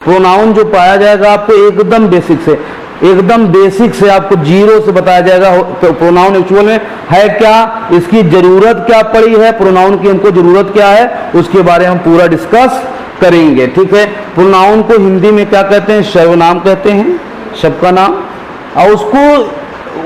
Pronoun जो पाया जाएगा आपको एकदम बेसिक से आपको जीरो से बताया जाएगा प्रोनाउन एक्चुअल में है क्या, इसकी जरूरत क्या पड़ी है, प्रोनाउन की हमको जरूरत क्या है, उसके बारे में हम पूरा डिस्कस करेंगे। ठीक है, प्रोनाउन को हिंदी में क्या कहते हैं, सर्वनाम कहते हैं, सबका नाम। और उसको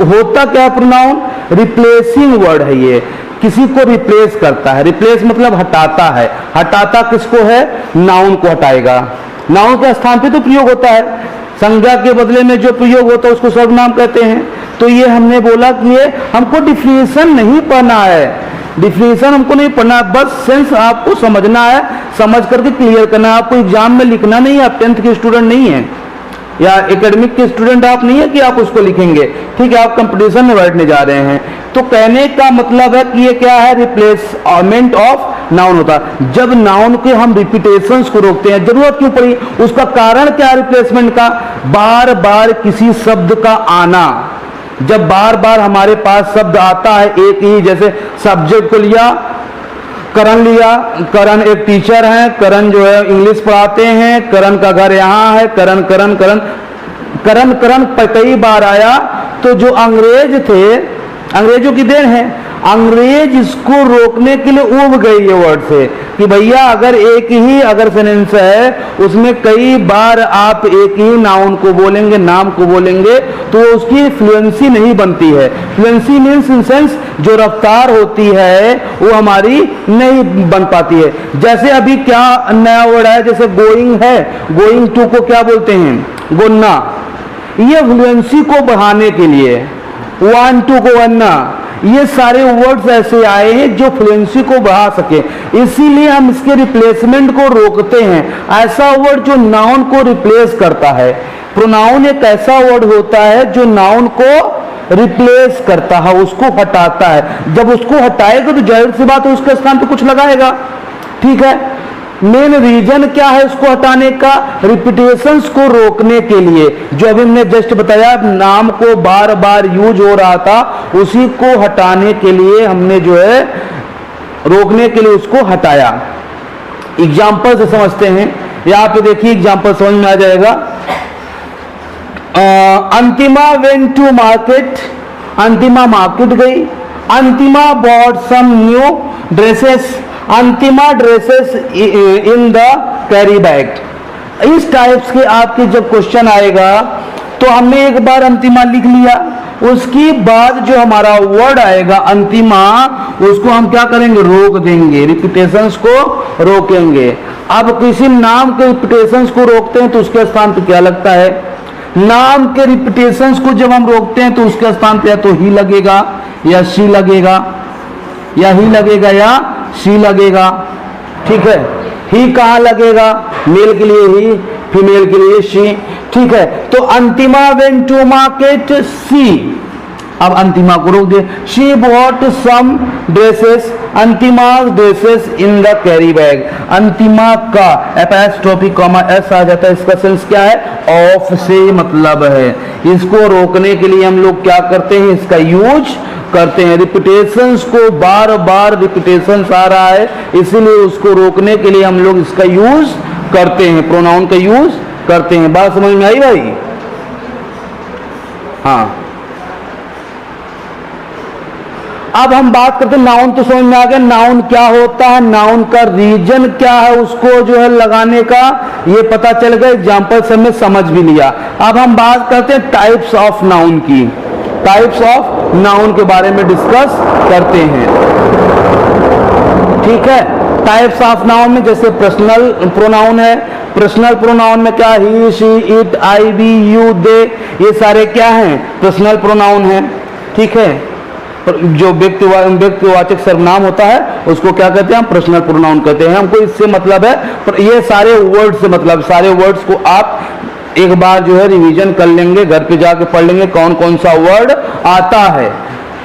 होता क्या, प्रोनाउन रिप्लेसिंग वर्ड है, ये किसी को रिप्लेस करता है। रिप्लेस मतलब हटाता है। हटाता किसको है, नाउन को हटाएगा। नाउन के स्थान पे तो प्रयोग होता है, संज्ञा के बदले में जो प्रयोग होता है उसको सर्वनाम कहते हैं। तो ये हमने बोला कि ये हमको डिफिनेशन नहीं पढ़ना है, डिफिनेशन हमको नहीं पढ़ना है, बस सेंस आपको समझना है, समझ करके क्लियर करना है। आपको एग्जाम में लिखना नहीं है, आप 10th के स्टूडेंट नहीं है या एकेडमिक के स्टूडेंट आप नहीं है कि आप उसको लिखेंगे। ठीक है, आप कंपटीशन में बैठने जा रहे हैं। तो कहने का मतलब है कि ये क्या है, रिप्लेसमेंट ऑफ नाउन होता है। जब नाउन के हम रिपीटेशंस को रोकते हैं, जरूरत क्यों पड़ी, उसका कारण क्या है रिप्लेसमेंट का, बार बार किसी शब्द का आना। जब बार बार हमारे पास शब्द आता है एक ही, जैसे सब्जेक्ट को लिया, करण लिया, करण एक टीचर हैं, करण जो है इंग्लिश पढ़ाते हैं, करण का घर यहाँ है, करण करण करण करण करण कई बार आया। तो जो अंग्रेज थे, अंग्रेजों की देन है, अंग्रेज इसको रोकने के लिए उब गए ये वर्ड से कि भैया अगर एक ही अगर सेंटेंस है उसमें कई बार आप एक ही नाउन को बोलेंगे, नाम को बोलेंगे, तो उसकी फ्लुएंसी नहीं बनती है। फ्लुएंसी मीन्स इन सेंस जो रफ्तार होती है वो हमारी नहीं बन पाती है। जैसे अभी क्या नया वर्ड है, जैसे गोइंग है, गोइंग टू को क्या बोलते हैं, गोना। ये फ्लुएंसी को बढ़ाने के लिए, वन टू को वन्ना, ये सारे वर्ड्स ऐसे आए हैं जो फ्लुएंसी को बढ़ा सके, इसीलिए हम इसके रिप्लेसमेंट को रोकते हैं। ऐसा वर्ड जो नाउन को रिप्लेस करता है, प्रोनाउन एक ऐसा वर्ड होता है जो नाउन को रिप्लेस करता है, उसको हटाता है। जब उसको हटाएगा तो जाहिर सी बात है उसके स्थान पे कुछ लगाएगा। ठीक है, मेन रीजन क्या है उसको हटाने का, रिपीटेशंस को रोकने के लिए। जो अभी हमने जस्ट बताया, नाम को बार बार यूज हो रहा था, उसी को हटाने के लिए हमने जो है रोकने के लिए उसको हटाया। एग्जाम्पल से समझते हैं, यहां पे देखिए एग्जाम्पल समझ में आ जाएगा। Antima went to market, Antima market गई। Antima bought some new dresses, Antima dresses in the carry bag. इस टाइप्स के आपके जब क्वेश्चन आएगा तो हमने एक बार अंतिमा लिख लिया, उसके बाद जो हमारा वर्ड आएगा अंतिमा, उसको हम क्या करेंगे, रोक देंगे, रिपीटेशंस को रोकेंगे। अब किसी नाम के रिपीटेशंस को रोकते हैं तो उसके स्थान पर क्या लगता है, नाम के रिपीटेशंस को जब हम रोकते हैं तो उसके स्थान पर या तो ही लगेगा या शी लगेगा, या ही लगेगा या शी लगेगा। ठीक है, ही कहाँ लगेगा, मेल के लिए ही, फीमेल के लिए शी। ठीक है, तो Antima went to market see, अब अंतिमा को रोक दे, she bought some dresses, Antima dresses in the carry bag. Antima का एपोस्ट्रोफी कॉमा एस आ जाता है, इसका सेंस क्या है, ऑफ से मतलब है। इसको रोकने के लिए हम लोग क्या करते हैं, इसका यूज करते हैं। रिपीटेशंस को बार बार रिपीटेशंस आ रहा है, इसीलिए उसको रोकने के लिए हम लोग इसका यूज करते हैं, प्रोनाउन का यूज करते हैं। बात समझ में आई भाई? हाँ, अब हम बात करते हैं नाउन, तो समझ में आ गया नाउन क्या होता है, नाउन का रीजन क्या है, उसको जो है लगाने का ये पता चल गया, एग्जाम्पल से हमने समझ भी लिया। अब हम बात करते हैं टाइप्स ऑफ नाउन की, टाइप्स ऑफ नाउन के बारे में डिस्कस करते हैं। ठीक है, टाइप्स ऑफ नाउन में जैसे पर्सनल प्रोनाउन है, पर्सनल प्रोनाउन में क्या, he she it I we you they, ये सारे क्या हैं, पर्सनल प्रोनाउन है। ठीक है, जो व्यक्तिवाचक सर्वनाम होता है उसको क्या कहते हैं, हम पर्सनल प्रोनाउन कहते हैं। हमको इससे मतलब है, पर ये सारे वर्ड से मतलब, सारे वर्ड्स को आप एक बार जो है रिवीजन कर लेंगे, घर पे जाके पढ़ लेंगे कौन कौन सा वर्ड आता है।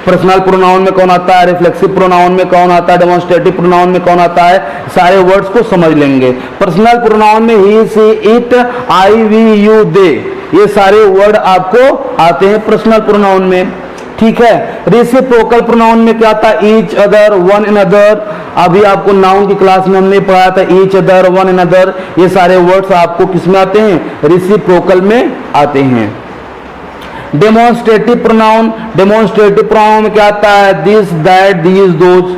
पर्सनल प्रोनाउन में कौन आता है, रिफ्लेक्सिव प्रोनाउन में कौन आता है, डेमोन्स्ट्रेटिव प्रोनाउन में कौन आता है, सारे वर्ड्स को समझ लेंगे। पर्सनल प्रोनाउन में he she it I we you they, ये सारे वर्ड आपको आते हैं पर्सनल प्रोनाउन में। ठीक है। रेसिप्रोकल प्रोनाउन में क्या था, ईच अदर, वन अनदर। अभी आपको नाउन की क्लास में हमने पढ़ा था ईच अदर, वन अनदर, ये सारे वर्ड्स आपको किसमें आते हैं, रेसिप्रोकल में आते हैं। डेमोन्स्ट्रेटिव प्रोनाउन, डेमोन्स्ट्रेटिव प्रोनाउन में क्या आता है, दिस, दैट, दीज, दोज।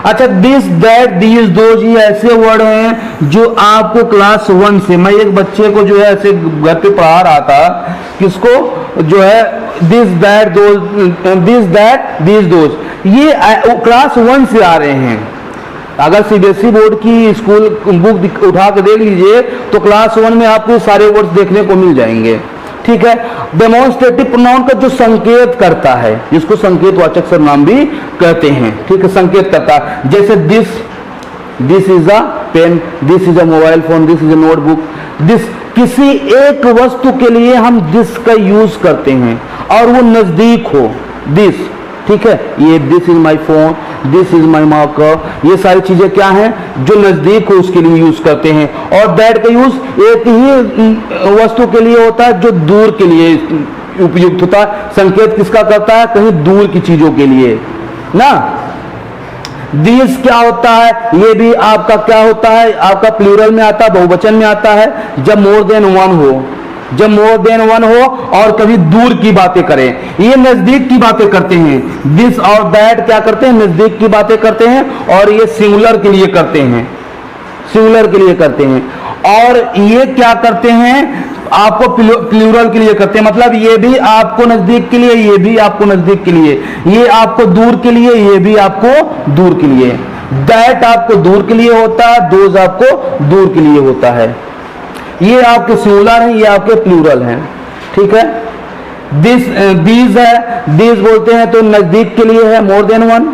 अच्छा, दिस, दैट, दीज, दोज ये ऐसे वर्ड हैं जो आपको क्लास 1 से, मैं एक बच्चे को जो है ऐसे घर पे पढ़ा रहा था, किसको, जो है this, that, those, this, that, these, those, ये क्लास 1 से आ रहे हैं। अगर सीबीएसई बोर्ड की स्कूल बुक उठा के देख लीजिए तो क्लास 1 में आपको सारे वर्ड्स देखने को मिल जाएंगे, ठीक है। डेमोन्स्ट्रेटिव प्रोनाउन का जो संकेत करता है, जिसको संकेतवाचक सर्वनाम भी कहते हैं, ठीक है, संकेत करता है। जैसे this, this is a pen, this is a mobile phone, this is a notebook. This, किसी एक वस्तु के लिए हम दिस का यूज करते हैं और वो नजदीक हो, दिस, ठीक है। ये this is my phone, this is my marker, ये सारी चीजें क्या हैं, जो नजदीक हो उसके लिए यूज करते हैं। और दैट का यूज एक ही वस्तु के लिए होता है जो दूर के लिए उपयुक्त होता है। संकेत किसका करता है, कहीं दूर की चीजों के लिए ना। दिस क्या होता है, ये भी आपका क्या होता है, आपका प्लूरल में आता है, बहुवचन में आता है, जब मोर देन वन हो, जब मोर देन वन हो और कभी दूर की बातें करें। ये नजदीक की बातें करते हैं, दिस और दैट क्या करते हैं, नजदीक की बातें करते हैं, और ये सिंगुलर के लिए करते हैं, सिंगुलर के लिए करते हैं। और ये क्या करते हैं, आपको प्लूरल के लिए करते हैं, मतलब ये भी आपको नजदीक के लिए, ये भी आपको नजदीक के लिए, ये आपको दूर के लिए, ये भी आपको दूर के लिए। दैट आपको दूर के लिए होता है, दोज आपको दूर के लिए होता है। ये आपके सिंगुलर हैं, ये आपके प्लूरल हैं, ठीक है। दिस, दीज है, दीज बोलते हैं तो नजदीक के लिए है, मोर देन वन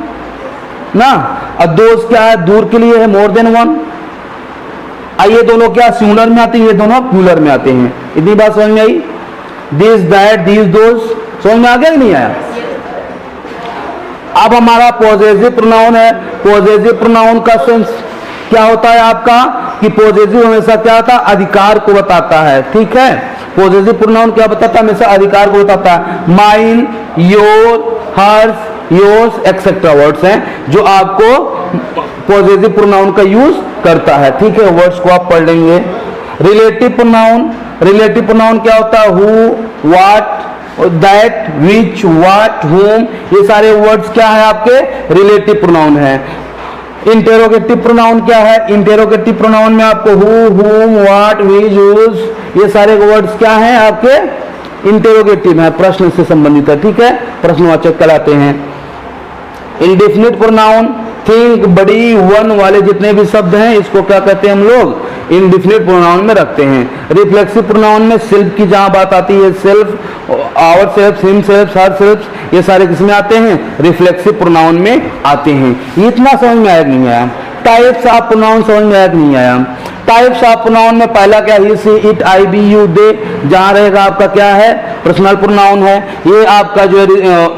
ना। और दोज क्या है, दूर के लिए है, मोर देन वन। ये दोनों क्या सिंगुलर में आते हैं, ये दोनों प्लूरल में आते हैं। इतनी बात समझ में आई, दिस, दैट, दीज, दोज, समझ में आ गया कि नहीं आया। अब हमारा पॉजेसिव प्रोनाउन है। पॉजेसिव प्रोनाउन का सेंस क्या होता है आपका, कि पॉजेसिव हमेशा क्या होता है, अधिकार को बताता है, ठीक है। पॉजेसिव प्रोनाउन क्या बताता है, हमेशा अधिकार को बताता है। Mine, your, hers, yours etcetera words हैं जो आपको पॉजेसिव प्रोनाउन का यूज करता है, ठीक है। वर्ड्स को आप पढ़ लेंगे। रिलेटिव प्रोनाउन, रिलेटिव प्रोनाउन क्या होता है, who, what, that, which, what, हुम, ये सारे वर्ड्स क्या है आपके रिलेटिव प्रोनाउन है। इंटेरोगेटिव प्रोनाउन क्या है, इंटेरोगेटिव प्रोनाउन में आपको हु, हुम, व्हाट, विच, हुज, ये सारे वर्ड्स क्या हैं आपके इंटेरोगेटिव है, प्रश्न से संबंधित है, ठीक है, प्रश्नवाचक कहलाते हैं। इंडेफिनिट प्रोनाउन, थिंक, बड़ी, वन वाले जितने भी शब्द हैं इसको क्या कहते हैं हम लोग, इंडेफिनिट प्रोनाउन में रखते हैं। रिफ्लेक्सिव प्रोनाउन में सेल्फ की जहां बात आती है, self, our self, himself, herself, ये सारे किसमें आते हैं, रिफ्लेक्सिव प्रोनाउन में आते हैं। इतना समझ में आया नहीं आया। टाइप्स ऑफ प्रोनाउन समझ में आया नहीं आया। टाइप्स ऑफ प्रोनाउन में पहला क्या है, सी, इट, आई, बी, यू, दे, जहां रहेगा आपका क्या है, पर्सनल प्रोनाउन है। ये आपका जो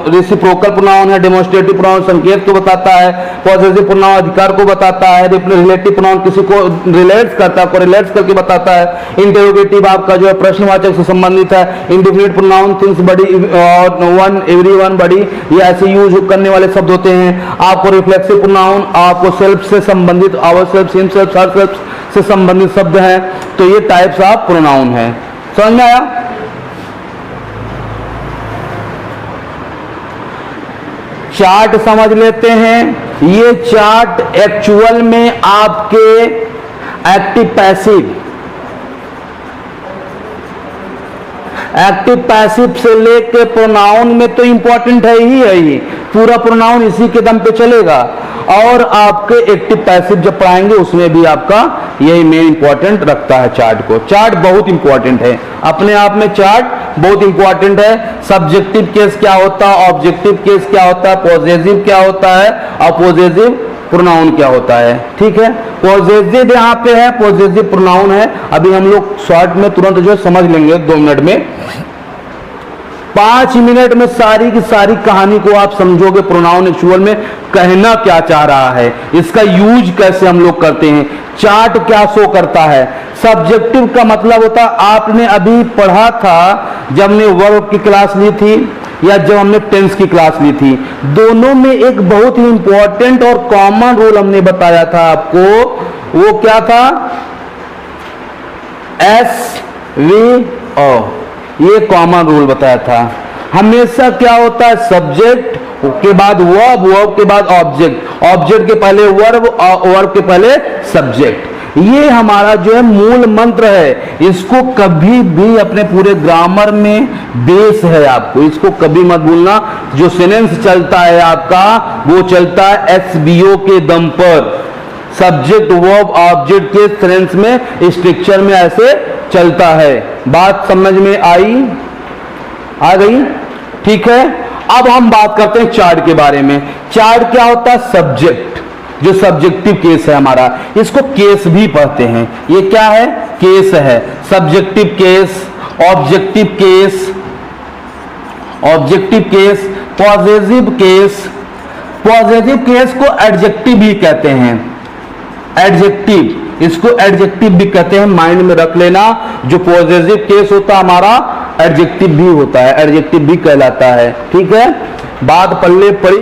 रेसिप्रोकल प्रोनाउन है, डेमोन्स्ट्रेटिव प्रोनाउन संकेत को बताता है, पॉसेसिव प्रोनाउन अधिकार को बताता है, रिलेटिव प्रोनाउन किसी को रिलेट्स करता है, कोरिलेट्स करके बताता है। इंटेरोगेटिव आपका जो है प्रश्नवाचक से संबंधित है। इंडेफिनिट प्रोनाउन थिंग्स, बड़ी और वन, एवरीवन, बड़ी, ये ऐसे यूज करने वाले शब्द होते हैं। आपको रिफ्लेक्सिव प्रोनाउन आपको सेल्फ से संबंधित, our self, himself, herself से संबंधित शब्द हैं। तो ये टाइप्स ऑफ प्रोनाउन है। समझ में आया। चार्ट समझ लेते हैं। ये चार्ट एक्चुअल में आपके एक्टिव पैसिव, एक्टिव पैसिव से लेके प्रोनाउन में तो इंपॉर्टेंट है ही है, ये पूरा प्रोनाउन इसी के दम पे चलेगा। और आपके एक्टिव पैसिव जब पढ़ाएंगे उसमें भी आपका यही मेन इंपॉर्टेंट रखता है चार्ट को। चार्ट बहुत इंपॉर्टेंट है, अपने आप में चार्ट बहुत इंपॉर्टेंट है। सब्जेक्टिव केस क्या होता है, ऑब्जेक्टिव केस क्या होता है, पॉसेसिव क्या होता है और पॉसेसिव प्रोनाउन क्या होता है, ठीक है। पॉसेसिव यहाँ पे है, पॉसेसिव प्रोनाउन है। अभी हम लोग शॉर्ट में तुरंत जो समझ लेंगे 2 मिनट में। 5 मिनट में सारी की सारी कहानी को आप समझोगे, प्रोनाउन एक्चुअल में कहना क्या चाह रहा है, इसका यूज कैसे हम लोग करते हैं, चार्ट क्या शो करता है। सब्जेक्टिव का मतलब होता है, आपने अभी पढ़ा था जब ने वर्ब की क्लास ली थी, या जब हमने टेंस की क्लास ली थी, दोनों में एक बहुत ही इंपॉर्टेंट और कॉमन रूल हमने बताया था आपको। वो क्या था? SVO, ये कॉमन रूल बताया था। हमेशा क्या होता है? सब्जेक्ट के बाद वर्ब, वर्ब के बाद ऑब्जेक्ट, ऑब्जेक्ट के पहले वर्ब, वर्ब के पहले सब्जेक्ट। ये हमारा जो है मूल मंत्र है। इसको कभी भी अपने पूरे ग्रामर में बेस है, आपको इसको कभी मत भूलना। जो सेंटेंस चलता है आपका, वो चलता है SVO के दम पर। सब्जेक्ट वर्ब ऑब्जेक्ट के सेंटेंस में, स्ट्रक्चर में ऐसे चलता है। बात समझ में आई? आ गई? ठीक है। अब हम बात करते हैं चार्ट के बारे में। चार्ट क्या होता है? सब्जेक्ट, जो सब्जेक्टिव केस है हमारा, इसको केस भी पढ़ते हैं। ये क्या है? केस है। Subjective case, objective case, objective case, positive case. Positive case को एडजेक्टिव भी कहते हैं। एडजेक्टिव, इसको एडजेक्टिव भी कहते हैं, माइंड में रख लेना। जो पॉजिटिव केस होता है हमारा, एडजेक्टिव भी होता है, एडजेक्टिव भी कहलाता है। ठीक है, बात पल्ले पड़ी।